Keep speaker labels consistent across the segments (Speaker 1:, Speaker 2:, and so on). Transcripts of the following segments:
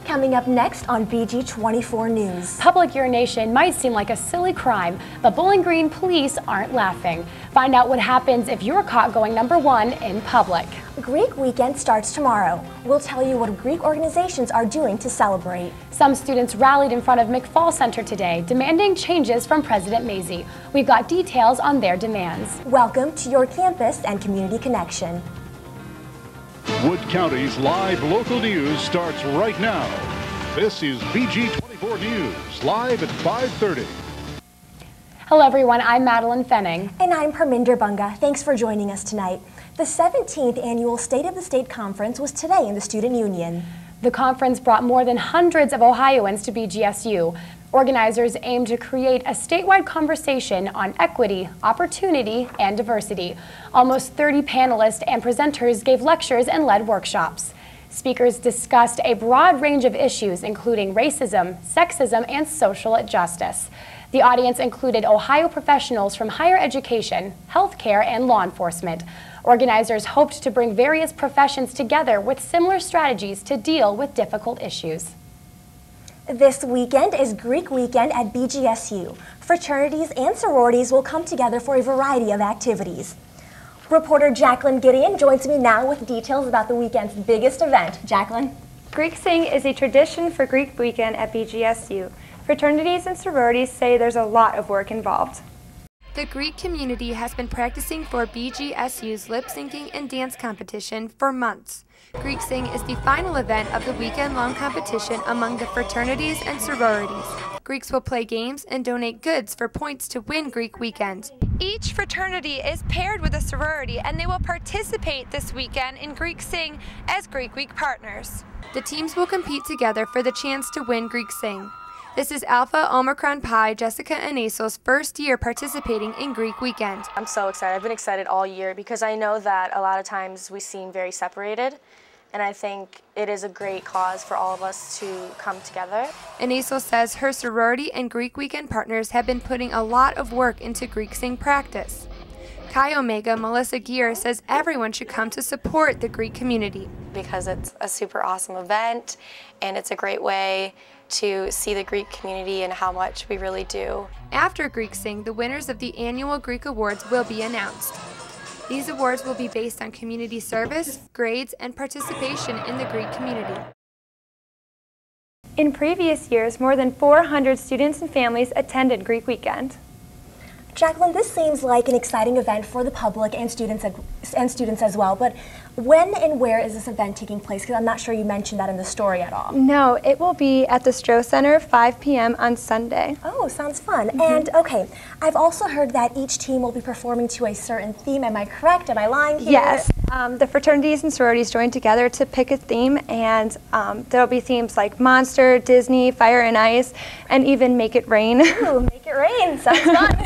Speaker 1: Coming up next on BG24 News.
Speaker 2: Public urination might seem like a silly crime, but Bowling Green police aren't laughing. Find out what happens if you're caught going #1 in public.
Speaker 1: Greek Weekend starts tomorrow. We'll tell you what Greek organizations are doing to celebrate.
Speaker 2: Some students rallied in front of McFall Center today, demanding changes from President Mazie. We've got details on their demands.
Speaker 1: Welcome to your campus and community connection.
Speaker 3: Wood County's live local news starts right now. This is BG24 News, live at 5:30.
Speaker 2: Hello everyone, I'm Madeline Fenning.
Speaker 1: And I'm Parminder Bunga. Thanks for joining us tonight. The 17th annual State of the State Conference was today in the Student Union.
Speaker 2: The conference brought more than hundreds of Ohioans to BGSU. Organizers aim to create a statewide conversation on equity, opportunity, and diversity. Almost 30 panelists and presenters gave lectures and led workshops. Speakers discussed a broad range of issues, including racism, sexism, and social justice. The audience included Ohio professionals from higher education, healthcare, and law enforcement. Organizers hoped to bring various professions together with similar strategies to deal with difficult issues.
Speaker 1: This weekend is Greek Weekend at BGSU. Fraternities and sororities will come together for a variety of activities. Reporter Jacqueline Gideon joins me now with details about the weekend's biggest event. Jacqueline?
Speaker 4: Greek Sing is a tradition for Greek Weekend at BGSU. Fraternities and sororities say there's a lot of work involved.
Speaker 5: The Greek community has been practicing for BGSU's lip-syncing and dance competition for months. Greek Sing is the final event of the weekend-long competition among the fraternities and sororities. Greeks will play games and donate goods for points to win Greek Weekend. Each fraternity is paired with a sorority, and they will participate this weekend in Greek Sing as Greek Week partners. The teams will compete together for the chance to win Greek Sing. This is Alpha Omicron Pi Jessica Anasel's first year participating in Greek Weekend.
Speaker 6: I'm so excited. I've been excited all year because I know that a lot of times we seem very separated, and I think it is a great cause for all of us to come together.
Speaker 5: Anasel says her sorority and Greek Weekend partners have been putting a lot of work into Greek Sing practice. Chi Omega Melissa Gear says everyone should come to support the Greek community.
Speaker 6: Because it's a super awesome event, and it's a great way to see the Greek community and how much we really do.
Speaker 5: After Greek Sing, the winners of the annual Greek Awards will be announced. These awards will be based on community service, grades, and participation in the Greek community.
Speaker 4: In previous years, more than 400 students and families attended Greek Weekend.
Speaker 1: Jacqueline, this seems like an exciting event for the public and students as well, but when and where is this event taking place? Because I'm not sure you mentioned that in the story at all.
Speaker 4: No, it will be at the Stroh Center, 5 p.m. on Sunday.
Speaker 1: Oh, sounds fun. And okay, I've also heard that each team will be performing to a certain theme. Am I correct? Am I lying here?
Speaker 4: Yes. The fraternities and sororities join together to pick a theme, and there will be themes like Monster, Disney, Fire and Ice, and even Make It Rain.
Speaker 1: Ooh, Make It Rain. Sounds fun.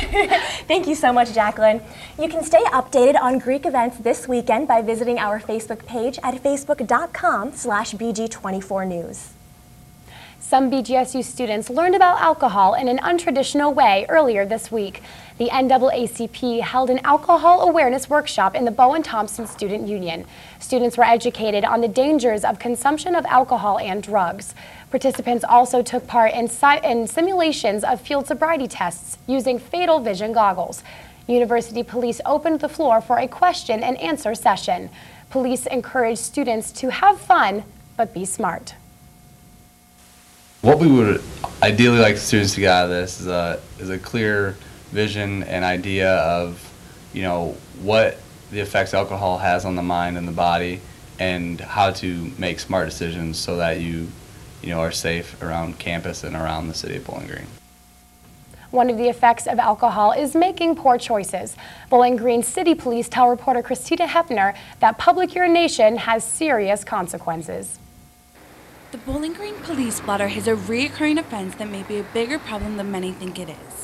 Speaker 1: Thank you so much, Jacqueline. You can stay updated on Greek events this weekend by visiting our Facebook page at facebook.com/BG24News.
Speaker 2: Some BGSU students learned about alcohol in an untraditional way earlier this week. The NAACP held an alcohol awareness workshop in the Bowen-Thompson Student Union. Students were educated on the dangers of consumption of alcohol and drugs. Participants also took part in simulations of field sobriety tests using fatal vision goggles. University police opened the floor for a question and answer session. Police encouraged students to have fun, but be smart.
Speaker 7: What we would ideally like students to get out of this is a clear vision and idea of, what the effects alcohol has on the mind and the body, and how to make smart decisions so that you are safe around campus and around the city of Bowling Green.
Speaker 2: One of the effects of alcohol is making poor choices. Bowling Green City Police tell reporter Christina Hepner that public urination has serious consequences.
Speaker 8: The Bowling Green police blotter is a recurring offense that may be a bigger problem than many think it is.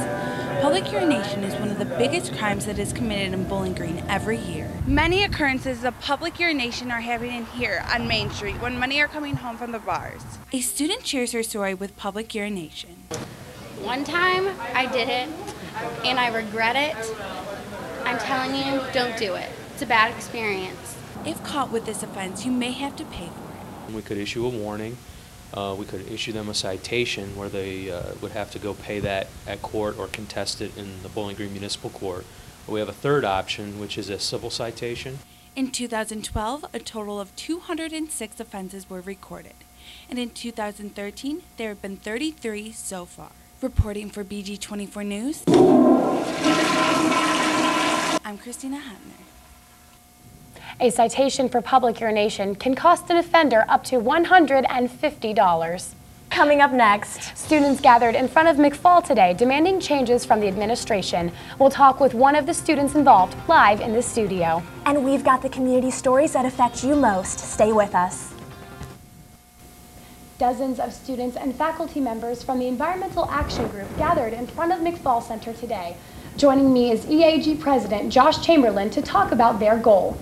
Speaker 8: Public urination is one of the biggest crimes that is committed in Bowling Green every year. Many occurrences of public urination are happening here on Main Street when many are coming home from the bars. A student shares her story with public urination.
Speaker 9: One time I did it and I regret it. I'm telling you, don't do it. It's a bad experience.
Speaker 8: If caught with this offense, you may have to pay for it.
Speaker 10: We could issue a warning, We could issue them a citation where they would have to go pay that at court or contest it in the Bowling Green Municipal Court. We have a third option, which is a civil citation.
Speaker 8: In 2012, a total of 206 offenses were recorded, and in 2013, there have been 33 so far. Reporting for BG24 News, I'm Christina Hapner.
Speaker 2: A citation for public urination can cost an offender up to $150.
Speaker 1: Coming up next,
Speaker 2: students gathered in front of McFall today demanding changes from the administration. We'll talk with one of the students involved live in the studio.
Speaker 1: And we've got the community stories that affect you most. Stay with us.
Speaker 2: Dozens of students and faculty members from the Environmental Action Group gathered in front of McFall Center today. Joining me is EAG President Josh Chamberlain to talk about their goal.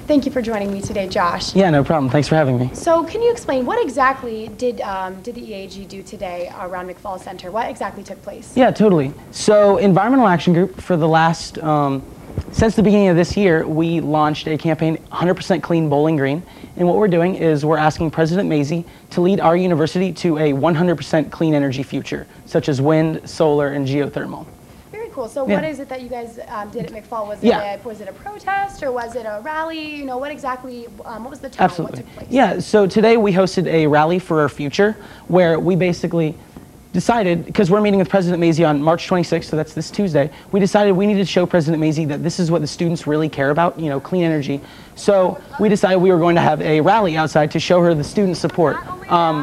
Speaker 2: Thank you for joining me today, Josh.
Speaker 11: Yeah, no problem. Thanks for having me.
Speaker 2: So can you explain what exactly did the EAG do today around McFall Center? What exactly took place?
Speaker 11: Yeah, totally. So Environmental Action Group, for the last, since the beginning of this year, we launched a campaign, 100% Clean Bowling Green. And what we're doing is we're asking President Mazie to lead our university to a 100% clean energy future, such as wind, solar, and geothermal.
Speaker 2: Cool. So
Speaker 11: Yeah.
Speaker 2: what is it that you guys did at McFall? Was it a protest or was it a rally? You know, what exactly, what was the tone?
Speaker 11: Absolutely.
Speaker 2: What took place?
Speaker 11: Yeah, so today we hosted a rally for our future where we basically decided, because we're meeting with President Mazie on March 26th, so that's this Tuesday, we decided we needed to show President Mazie that this is what the students really care about, you know, clean energy. So we decided we were going to have a rally outside to show her the student support.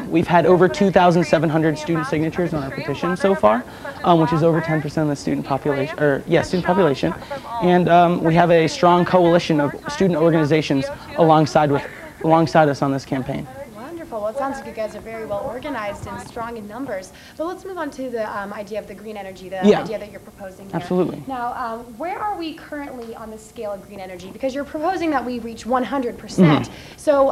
Speaker 11: We've had over 2,700 student signatures on our petition so far, which is over 10% of the student population, student population. And we have a strong coalition of student organizations alongside us on this campaign.
Speaker 2: Wonderful. Well, it sounds like you guys are very well organized and strong in numbers. But let's move on to the idea of the green energy, the idea that you're proposing here.
Speaker 11: Absolutely.
Speaker 2: Now, where are we currently on the scale of green energy? Because you're proposing that we reach 100%. So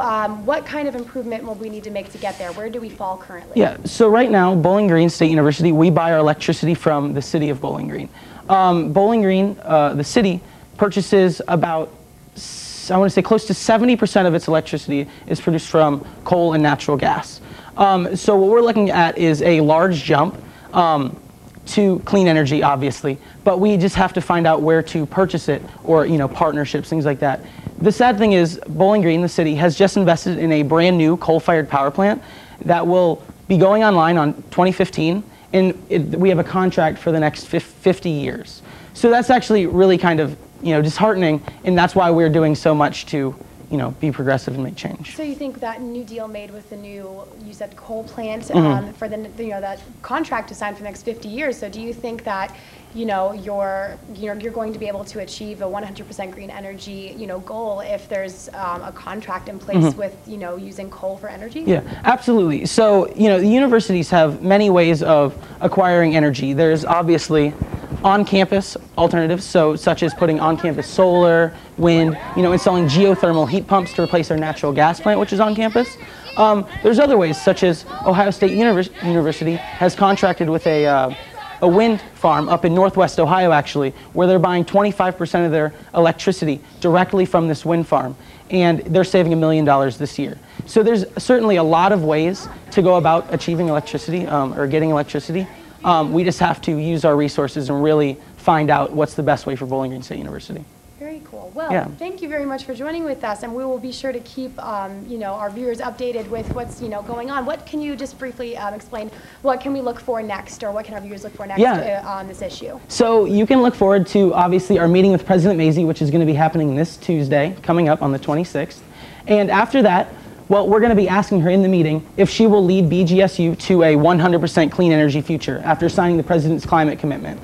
Speaker 2: what kind of improvement will we need to make to get there? Where do we fall currently?
Speaker 11: Yeah, so right now, Bowling Green State University, we buy our electricity from the city of Bowling Green. Bowling Green, the city, purchases about, I want to say close to 70% of its electricity is produced from coal and natural gas. So what we're looking at is a large jump to clean energy, obviously, but we just have to find out where to purchase it, or partnerships, things like that. The sad thing is Bowling Green, the city, has just invested in a brand new coal-fired power plant that will be going online on 2015, and we have a contract for the next 50 years. So that's actually really kind of disheartening, and that's why we're doing so much to, be progressive and make change.
Speaker 2: So you think that new deal made with the new, you said coal plant, for the that contract to sign for the next 50 years. So do you think that, you're going to be able to achieve a 100% green energy, goal if there's a contract in place with, using coal for energy?
Speaker 11: Yeah, absolutely. So, the universities have many ways of acquiring energy. There's obviously on-campus alternatives, such as putting on-campus solar, wind, installing geothermal heat pumps to replace our natural gas plant, which is on campus. There's other ways, such as Ohio State University has contracted with a wind farm up in Northwest Ohio, actually, where they're buying 25% of their electricity directly from this wind farm, and they're saving $1 million this year. So there's certainly a lot of ways to go about achieving electricity, or getting electricity. We just have to use our resources and really find out what's the best way for Bowling Green State University.
Speaker 2: Very cool. Well, thank you very much for joining with us, and we will be sure to keep our viewers updated with what's going on. What can you just briefly explain? What can we look for next, or what can our viewers look for next on this issue?
Speaker 11: So you can look forward to obviously our meeting with President Mazie, which is going to be happening this Tuesday, coming up on the 26th, and after that, well, we're going to be asking her in the meeting if she will lead BGSU to a 100% clean energy future after signing the president's climate commitment.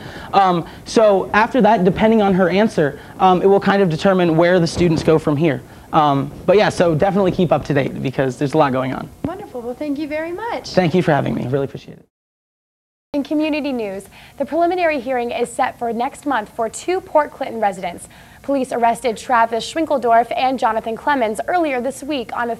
Speaker 11: So after that, depending on her answer, it will kind of determine where the students go from here. But yeah, so definitely keep up to date because there's a lot going on.
Speaker 2: Wonderful. Well, thank you very much.
Speaker 11: Thank you for having me. Really appreciate it.
Speaker 2: In community news, the preliminary hearing is set for next month for 2 Port Clinton residents. Police arrested Travis Schwinkeldorf and Jonathan Clemens earlier this week on.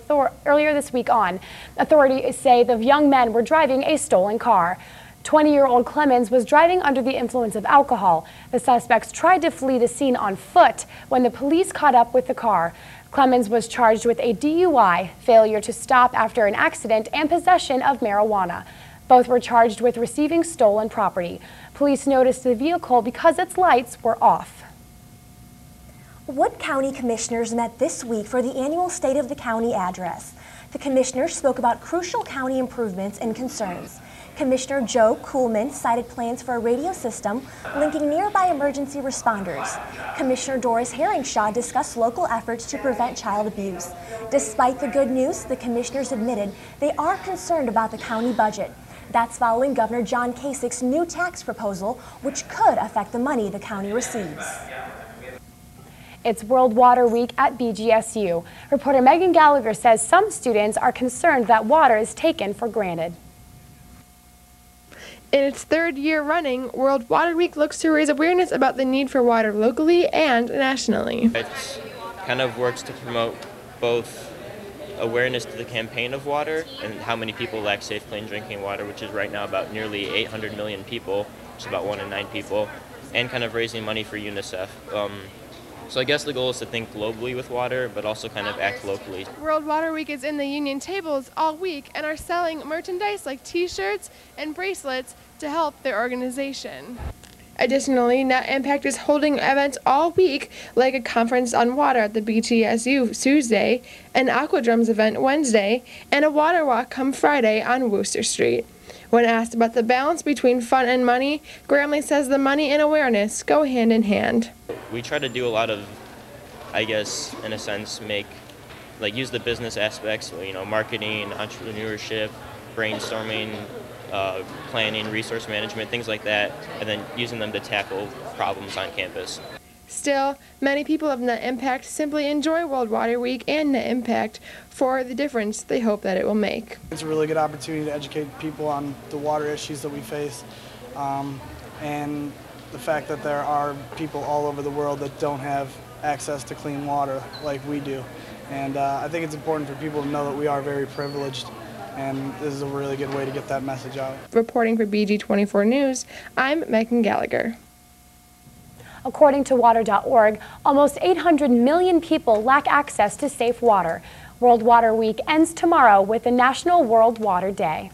Speaker 2: Authorities say the young men were driving a stolen car. 20-year-old Clemens was driving under the influence of alcohol. The suspects tried to flee the scene on foot when the police caught up with the car. Clemens was charged with a DUI, failure to stop after an accident, and possession of marijuana. Both were charged with receiving stolen property. Police noticed the vehicle because its lights were off.
Speaker 1: Wood County Commissioners met this week for the annual State of the County address. The commissioners spoke about crucial county improvements and concerns. Commissioner Joe Kuhlman cited plans for a radio system linking nearby emergency responders. Commissioner Doris Herringshaw discussed local efforts to prevent child abuse. Despite the good news, the commissioners admitted they are concerned about the county budget. That's following Governor John Kasich's new tax proposal, which could affect the money the county receives.
Speaker 2: It's World Water Week at BGSU. Reporter Megan Gallagher says some students are concerned that water is taken for granted.
Speaker 12: In its third year running, World Water Week looks to raise awareness about the need for water locally and nationally.
Speaker 13: It kind of works to promote both awareness to the campaign of water and how many people lack safe, clean drinking water, which is right now about nearly 800 million people, which is about 1 in 9 people, and kind of raising money for UNICEF. So I guess the goal is to think globally with water, but also kind of act locally.
Speaker 12: World Water Week is in the union tables all week and are selling merchandise like t-shirts and bracelets to help their organization. Additionally, Net Impact is holding events all week, like a conference on water at the BGSU Tuesday, an Aquadrums event Wednesday, and a water walk come Friday on Wooster Street. When asked about the balance between fun and money, Gramley says the money and awareness go hand in hand.
Speaker 13: We try to do a lot of, I guess, in a sense, use the business aspects, marketing, entrepreneurship, brainstorming, planning, resource management, things like that, and then using them to tackle problems on campus.
Speaker 12: Still, many people of Net Impact simply enjoy World Water Week and Net Impact for the difference they hope that it will make.
Speaker 14: It's a really good opportunity to educate people on the water issues that we face, and the fact that there are people all over the world that don't have access to clean water like we do. And I think it's important for people to know that we are very privileged, and this is a really good way to get that message out.
Speaker 12: Reporting for BG24 News, I'm Megan Gallagher.
Speaker 2: According to water.org, almost 800 million people lack access to safe water. World Water Week ends tomorrow with the National World Water Day.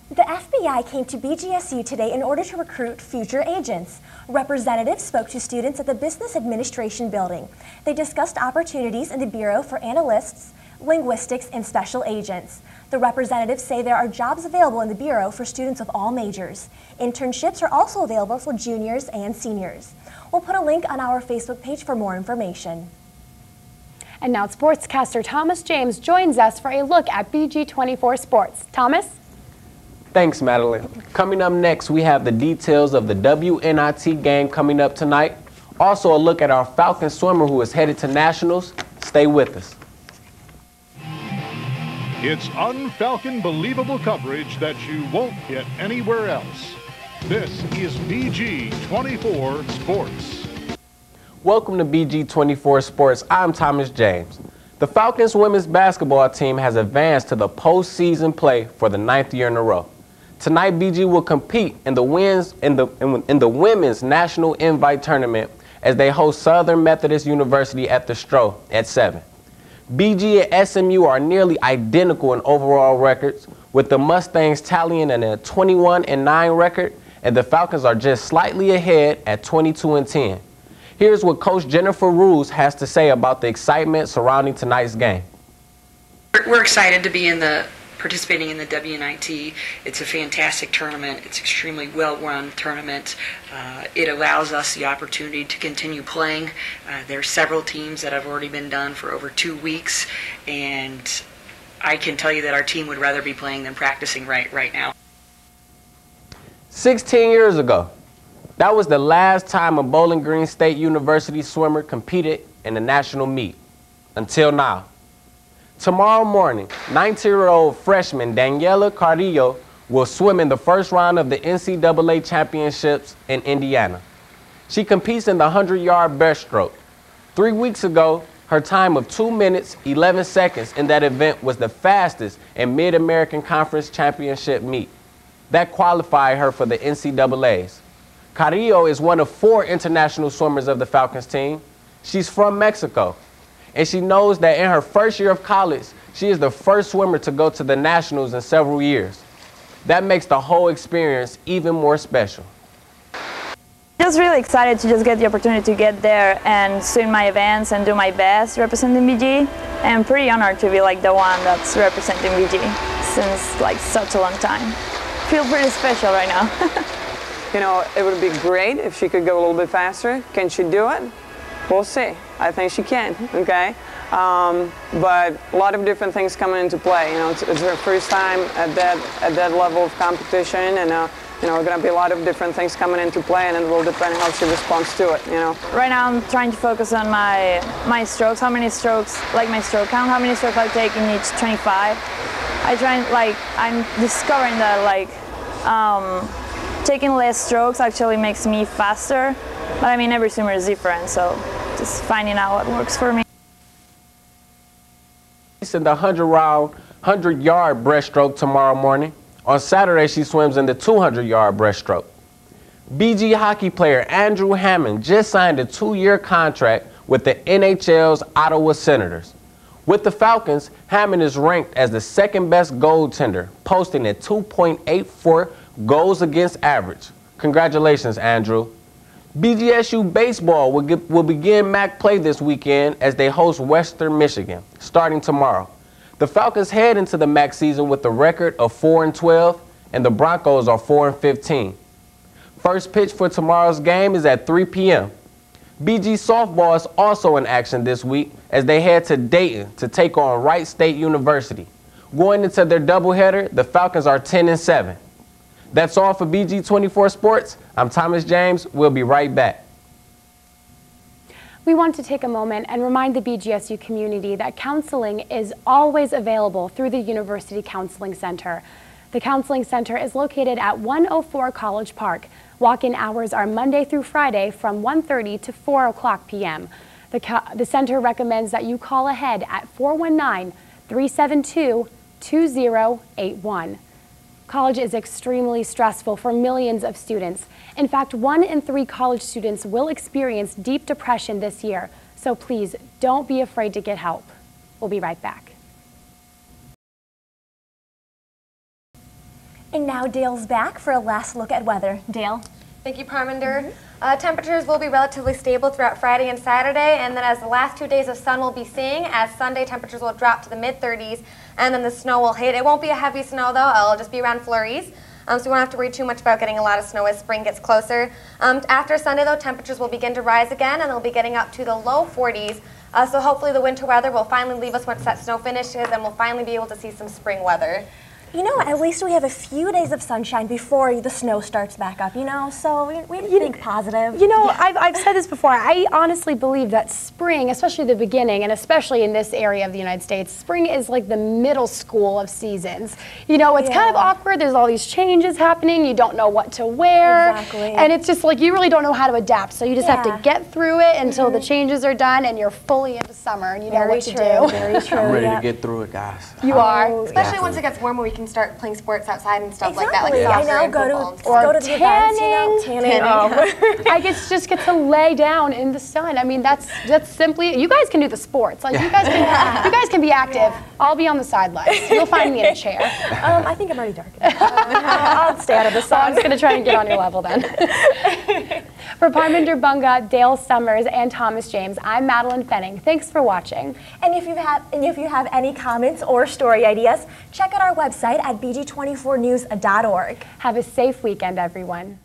Speaker 1: The FBI came to BGSU today in order to recruit future agents. Representatives spoke to students at the Business Administration building. They discussed opportunities in the Bureau for Analysts, Linguistics, and Special Agents. The representatives say there are jobs available in the Bureau for students of all majors. Internships are also available for juniors and seniors. We'll put a link on our Facebook page for more information.
Speaker 2: And now sportscaster Thomas James joins us for a look at BG24 Sports. Thomas?
Speaker 15: Thanks, Madeline. Coming up next, we have the details of the WNIT game coming up tonight. Also a look at our Falcon swimmer who is headed to Nationals. Stay with us.
Speaker 3: It's un-Falcon believable coverage that you won't get anywhere else. This is BG24 Sports.
Speaker 15: Welcome to BG24 Sports. I'm Thomas James. The Falcons women's basketball team has advanced to the postseason play for the 9th year in a row. Tonight, BG will compete in the women's National Invite Tournament as they host Southern Methodist University at the Stro at 7. BG and SMU are nearly identical in overall records, with the Mustangs tallying in a 21-9 record, and the Falcons are just slightly ahead at 22-10. Here's what Coach Jennifer Rules has to say about the excitement surrounding tonight's game.
Speaker 16: We're excited to be participating in the WNIT. It's a fantastic tournament. It's extremely well-run tournament. It allows us the opportunity to continue playing. There are several teams that have already been done for over 2 weeks, and I can tell you that our team would rather be playing than practicing right now.
Speaker 15: 16 years ago, that was the last time a Bowling Green State University swimmer competed in the national meet. Until now. Tomorrow morning, 19-year-old freshman Daniela Carrillo will swim in the first round of the NCAA Championships in Indiana. She competes in the 100-yard breaststroke. 3 weeks ago, her time of 2 minutes, 11 seconds in that event was the fastest in Mid-American Conference Championship meet. That qualified her for the NCAAs. Carrillo is one of 4 international swimmers of the Falcons team. She's from Mexico, and she knows that in her first year of college, she is the first swimmer to go to the Nationals in several years. That makes the whole experience even more special.
Speaker 17: Just really excited to just get the opportunity to get there and swim my events and do my best representing BG. And I'm pretty honored to be like the one that's representing BG since like such a long time. Feel pretty special right now.
Speaker 18: You know, it would be great if she could go a little bit faster. Can she do it? We'll see. I think she can, okay? But a lot of different things coming into play. You know, it's her first time at that level of competition, and you know, going to be a lot of different things coming into play, and it will depend on how she responds to it, you know.
Speaker 17: Right now I'm trying to focus on my strokes, how many strokes, like my stroke count, how many strokes I take in each 25. I'm discovering that taking less strokes actually makes me faster, but I mean every swimmer is different, so just finding out what works for me.
Speaker 15: In the 100-yard breaststroke tomorrow morning. On Saturday, she swims in the 200-yard breaststroke. BG hockey player Andrew Hammond just signed a 2-year contract with the NHL's Ottawa Senators. With the Falcons, Hammond is ranked as the second-best goaltender, posting at 2.84 goals against average. Congratulations, Andrew. BGSU baseball will begin MAC play this weekend as they host Western Michigan, starting tomorrow. The Falcons head into the MAC season with a record of 4-12, and the Broncos are 4-15. First pitch for tomorrow's game is at 3 p.m. BG softball is also in action this week as they head to Dayton to take on Wright State University. Going into their doubleheader, the Falcons are 10-7. That's all for BG24 Sports. I'm Thomas James. We'll be right back.
Speaker 2: We want to take a moment and remind the BGSU community that counseling is always available through the University Counseling Center. The Counseling Center is located at 104 College Park. Walk-in hours are Monday through Friday from 1:30 to 4 o'clock p.m. The center recommends that you call ahead at 419-372-2081. College is extremely stressful for millions of students. In fact, 1 in 3 college students will experience deep depression this year. So please don't be afraid to get help. We'll be right back.
Speaker 1: And now Dale's back for a last look at weather. Dale?
Speaker 19: Thank you, Parminder. Temperatures will be relatively stable throughout Friday and Saturday, and then as the last 2 days of sun we'll be seeing, as Sunday temperatures will drop to the mid-30s, and then the snow will hit. It won't be a heavy snow though, it'll just be around flurries. So we won't have to worry too much about getting a lot of snow as spring gets closer. After Sunday though, temperatures will begin to rise again, and they'll be getting up to the low 40s. So hopefully the winter weather will finally leave us once that snow finishes, and we'll finally be able to see some spring weather.
Speaker 1: You know, at least we have a few days of sunshine before the snow starts back up, you know, so we think positive.
Speaker 2: You know, I've said this before, I honestly believe that spring, especially the beginning, and especially in this area of the United States, spring is like the middle school of seasons. You know, it's kind of awkward, there's all these changes happening, you don't know what to wear, and it's just like you really don't know how to adapt, so you just have to get through it until the changes are done and you're fully into summer and you know what to do.
Speaker 1: Very true.
Speaker 15: I'm ready to get through it, guys.
Speaker 2: You are.
Speaker 19: Especially once it gets warmer, we can start playing sports outside and stuff like that, like
Speaker 1: I
Speaker 19: soccer
Speaker 1: know,
Speaker 19: and football.
Speaker 1: go to the events, you know, tanning.
Speaker 2: I just get to lay down in the sun. I mean, that's simply, you guys can do the sports. Like you guys can be active. I'll be on the sidelines. You'll find me in a chair.
Speaker 1: I think I'm already dark enough. I'll stay out of the sun.
Speaker 2: I'm just going to try and get on your level then. For Parminder Bunga, Dale Summers, and Thomas James, I'm Madeline Fenning. Thanks for watching.
Speaker 1: And if you have any comments or story ideas, check out our website at BG24news.org.
Speaker 2: Have a safe weekend, everyone.